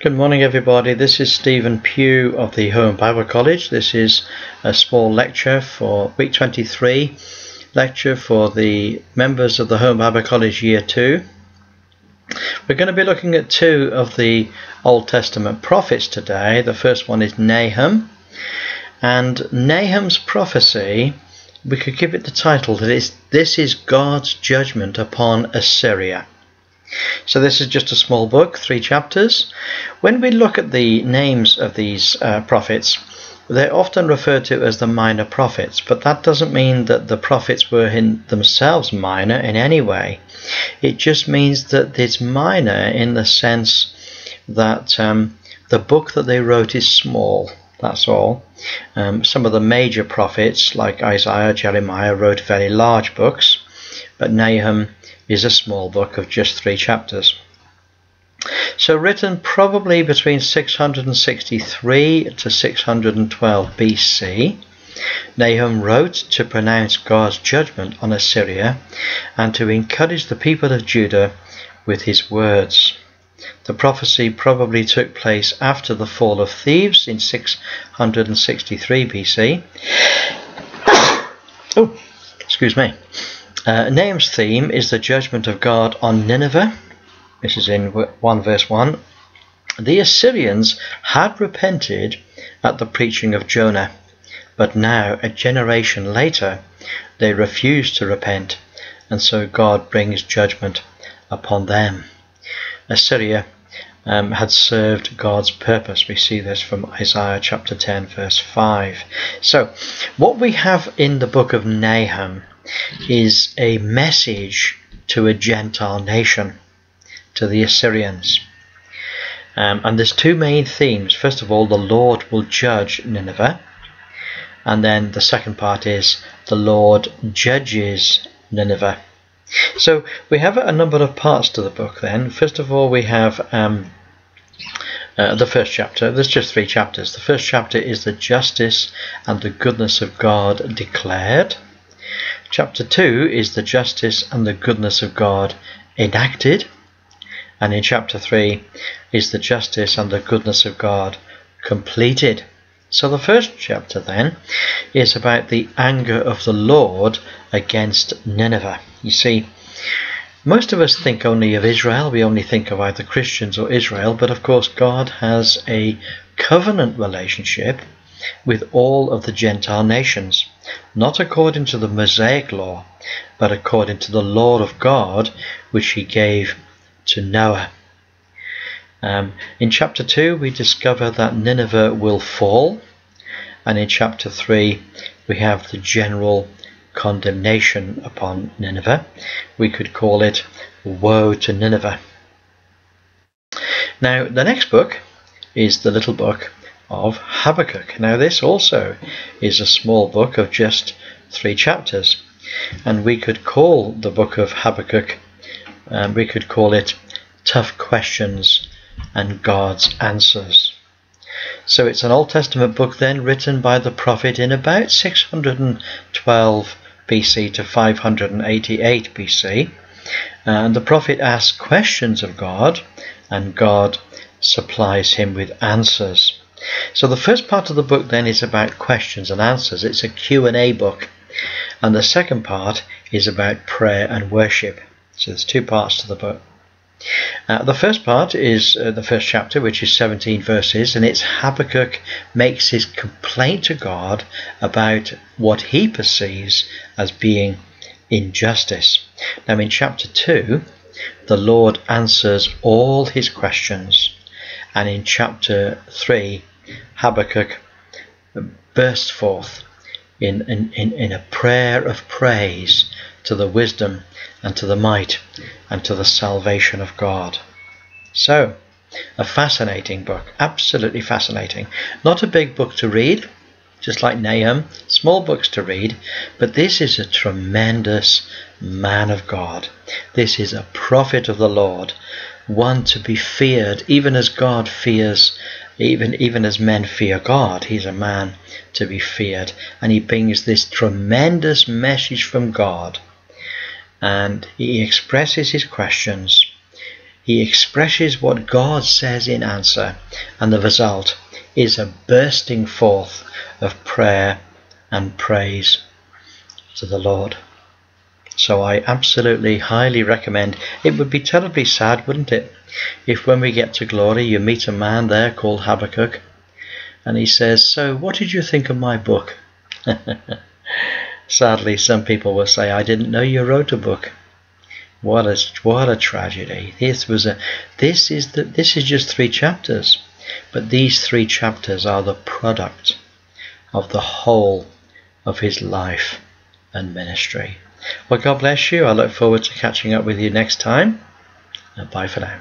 Good morning, everybody. This is Stephen Pugh of the Home Bible College. This is a small lecture for week 23, lecture for the members of the Home Bible College Year 2. We're going to be looking at two of the Old Testament prophets today. The first one is Nahum, and Nahum's prophecy, we could give it the title that this is God's judgment upon Assyria. So this is just a small book, 3 chapters. When we look at the names of these prophets, they're often referred to as the minor prophets, but that doesn't mean that the prophets were in themselves minor in any way. It just means that it's minor in the sense that the book that they wrote is small, that's all. Some of the major prophets like Isaiah, Jeremiah wrote very large books, but Nahum is a small book of just 3 chapters. So written probably between 663 to 612 BC, Nahum wrote to pronounce God's judgment on Assyria and to encourage the people of Judah with his words. The prophecy probably took place after the fall of Thebes in 663 BC. Oh, excuse me. Nahum's theme is the judgment of God on Nineveh. This is in 1 verse 1. The Assyrians had repented at the preaching of Jonah, but now, a generation later, they refuse to repent, and so God brings judgment upon them. Assyria had served God's purpose. We see this from Isaiah chapter 10 verse 5. So what we have in the book of Nahum is a message to a Gentile nation, to the Assyrians. And there's 2 main themes. First of all, the Lord will judge Nineveh. And then the second part is the Lord judges Nineveh. So we have a number of parts to the book then. First of all, we have the first chapter. There's just 3 chapters. The first chapter is the justice and the goodness of God declared. Chapter 2 is the justice and the goodness of God enacted. And in chapter 3 is the justice and the goodness of God completed. So the first chapter then is about the anger of the Lord against Nineveh. You see, most of us think only of Israel. We only think of either Christians or Israel. But of course God has a covenant relationship with all of the Gentile nations, not according to the Mosaic law, but according to the law of God, which he gave to Noah. In chapter 2, we discover that Nineveh will fall, and in chapter 3, we have the general condemnation upon Nineveh. We could call it Woe to Nineveh. Now, the next book is the little book of Habakkuk. Now this also is a small book of just 3 chapters, and we could call the book of Habakkuk, we could call it Tough Questions and God's Answers. So it's an Old Testament book then written by the prophet in about 612 BC to 588 BC, and the prophet asks questions of God and God supplies him with answers. So the first part of the book then is about questions and answers. It's a Q&A book. And the second part is about prayer and worship. So there's 2 parts to the book. The first part is the first chapter, which is 17 verses, and it's Habakkuk makes his complaint to God about what he perceives as being injustice. Now in chapter 2, the Lord answers all his questions. And in chapter 3, Habakkuk bursts forth in a prayer of praise to the wisdom and to the might and to the salvation of God. So, a fascinating book, absolutely fascinating. Not a big book to read, just like Nahum, small books to read, but this is a tremendous man of God. This is a prophet of the Lord, one to be feared, even as God fears, even as men fear God. He's a man to be feared, and he brings this tremendous message from God, and he expresses his questions He expresses what God says in answer, and the result is a bursting forth of prayer and praise to the Lord. So I absolutely highly recommend. It would be terribly sad, wouldn't it, if when we get to glory you meet a man there called Habakkuk and he says, "So what did you think of my book?" Sadly, some people will say, "I didn't know you wrote a book." What a tragedy. This is just 3 chapters, but these 3 chapters are the product of the whole of his life and ministry. Well, God bless you. I look forward to catching up with you next time. And bye for now.